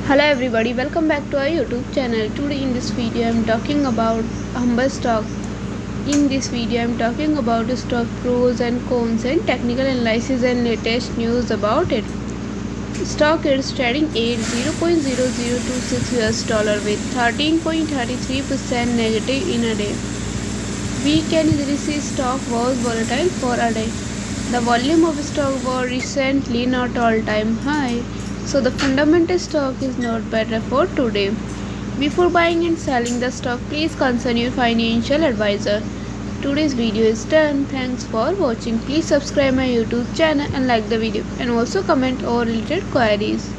Hello everybody, welcome back to our YouTube channel. Today in this video I am talking about Humbl stock. In this video I am talking about the stock pros and cons and technical analysis and latest news about it. Stock is trading at $0.0026 with 13.33% negative in a day. We can easily see stock was volatile for a day. The volume of stock was recently not all-time high, so the fundamental stock is not better for today. Before buying and selling the stock, please consult your financial advisor. Today's video is done. Thanks for watching. Please subscribe my YouTube channel and like the video and also comment all related queries.